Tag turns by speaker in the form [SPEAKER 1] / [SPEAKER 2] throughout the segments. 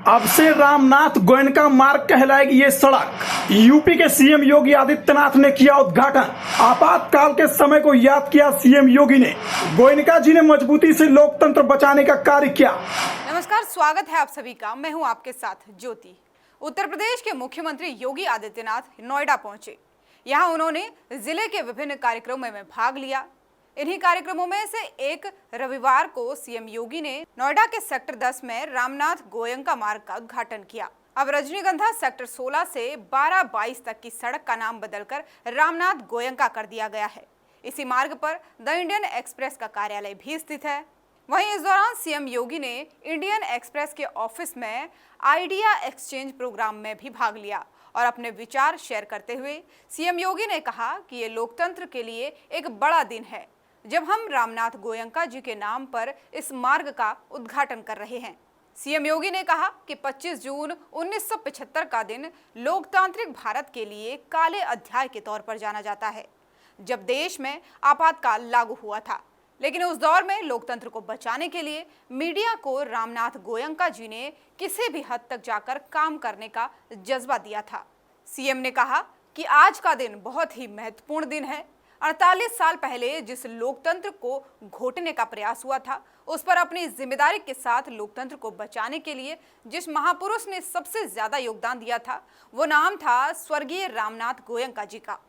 [SPEAKER 1] अब से रामनाथ गोयनका मार्ग कहलाएगी ये सड़क। यूपी के सीएम योगी आदित्यनाथ ने किया उद्घाटन। आपातकाल के समय को याद किया सीएम योगी ने। गोयनका जी ने मजबूती से लोकतंत्र बचाने का कार्य किया।
[SPEAKER 2] नमस्कार, स्वागत है आप सभी का। मैं हूं आपके साथ ज्योति। उत्तर प्रदेश के मुख्यमंत्री योगी आदित्यनाथ नोएडा पहुंचे। यहां उन्होंने जिले के विभिन्न कार्यक्रमों में भाग लिया। इन्हीं कार्यक्रमों में से एक रविवार को सीएम योगी ने नोएडा के सेक्टर 10 में रामनाथ गोयनका मार्ग का उद्घाटन किया। अब रजनीगंधा सेक्टर 16 से 12-22 तक की सड़क का नाम बदलकर रामनाथ गोयनका कर दिया गया है। इसी मार्ग पर द इंडियन एक्सप्रेस का कार्यालय भी स्थित है। वहीं इस दौरान सीएम योगी ने इंडियन एक्सप्रेस के ऑफिस में आइडिया एक्सचेंज प्रोग्राम में भी भाग लिया और अपने विचार शेयर करते हुए सीएम योगी ने कहा कि ये लोकतंत्र के लिए एक बड़ा दिन है जब हम रामनाथ गोयनका जी के नाम पर इस मार्ग का उद्घाटन कर रहे हैं। सीएम योगी ने कहा कि 25 जून 1975 का दिन लोकतांत्रिक भारत के लिए काले अध्याय के तौर पर जाना जाता है, जब देश में आपातकाल लागू हुआ था। लेकिन उस दौर में लोकतंत्र को बचाने के लिए मीडिया को रामनाथ गोयनका जी ने किसी भी हद तक जाकर काम करने का जज्बा दिया था। सीएम ने कहा कि आज का दिन बहुत ही महत्वपूर्ण दिन है। 48 साल पहले जिस लोकतंत्र को घोटने का प्रयास हुआ था, उस पर अपनी जिम्मेदारी के साथ लोकतंत्र को बचाने के लिए जिस महापुरुष ने सबसे ज्यादा योगदान दिया था, वो नाम था स्वर्गीय रामनाथ गोयनका जी का।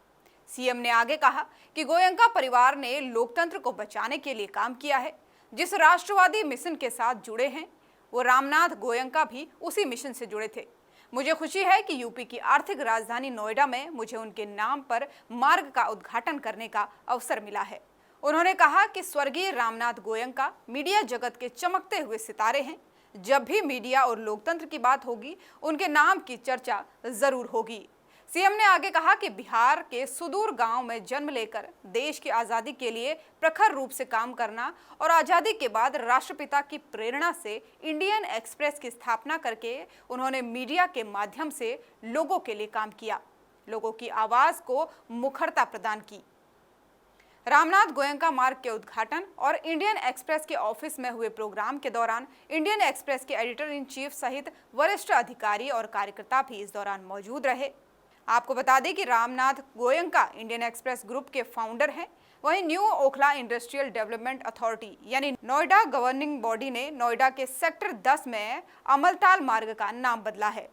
[SPEAKER 2] सीएम ने आगे कहा कि गोयनका परिवार ने लोकतंत्र को बचाने के लिए काम किया है। जिस राष्ट्रवादी मिशन के साथ जुड़े हैं, वो रामनाथ गोयनका भी उसी मिशन से जुड़े थे। मुझे खुशी है कि यूपी की आर्थिक राजधानी नोएडा में मुझे उनके नाम पर मार्ग का उद्घाटन करने का अवसर मिला है। उन्होंने कहा कि स्वर्गीय रामनाथ गोयनका मीडिया जगत के चमकते हुए सितारे हैं। जब भी मीडिया और लोकतंत्र की बात होगी, उनके नाम की चर्चा जरूर होगी। सीएम ने आगे कहा कि बिहार के सुदूर गांव में जन्म लेकर देश की आज़ादी के लिए प्रखर रूप से काम करना और आज़ादी के बाद राष्ट्रपिता की प्रेरणा से इंडियन एक्सप्रेस की स्थापना करके उन्होंने मीडिया के माध्यम से लोगों के लिए काम किया, लोगों की आवाज़ को मुखरता प्रदान की। रामनाथ गोयनका मार्ग के उद्घाटन और इंडियन एक्सप्रेस के ऑफिस में हुए प्रोग्राम के दौरान इंडियन एक्सप्रेस के एडिटर इन चीफ सहित वरिष्ठ अधिकारी और कार्यकर्ता भी इस दौरान मौजूद रहे। आपको बता दें कि Ramnath Goenka Indian express group के फाउंडर हैं। वहीं new Okhla industrial development authority यानी नोएडा गवर्निंग बॉडी ने नोएडा के सेक्टर 10 में अमलताल मार्ग का नाम बदला है।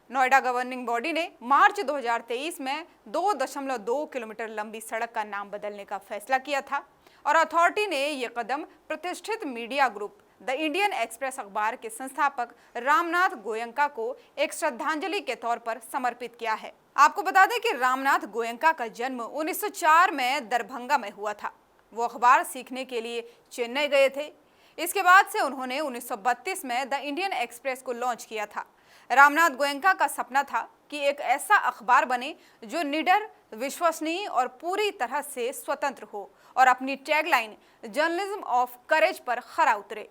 [SPEAKER 2] नोएडा गवर्निंग बॉडी ने मार्च 2023 में 2.2 किलोमीटर लंबी सड़क का नाम बदलने का फैसला किया था और अथॉरिटी ने यह कदम प्रतिष्ठित media group the Indian express अखबार के संस्थापक रामनाथ गोयनका को एक श्रद्धांजलि के तौर पर समर्पित किया है। आपको बता दें कि रामनाथ गोयनका का जन्म 1904 में दरभंगा में हुआ था। वो अखबार सीखने के लिए चेन्नई गए थे। इसके बाद से उन्होंने 1932 में द इंडियन एक्सप्रेस को लॉन्च किया था। रामनाथ गोयनका का सपना था कि एक ऐसा अखबार बने जो निडर, विश्वसनीय और पूरी तरह से स्वतंत्र हो और अपनी टैगलाइन जर्नलिज्म ऑफ करेज पर खरा उतरे।